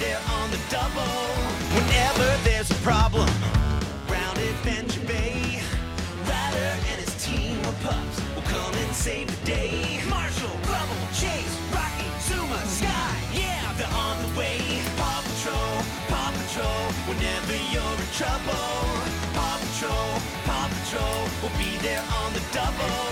there on the double. Whenever there's a problem round Adventure Bay, Ryder and his team of pups will come and save the day. Marshall, Rubble, Chase, Rocky, Zuma, Sky, yeah, they're on the way. Paw Patrol, whenever you're in trouble. Paw Patrol will be there on the double.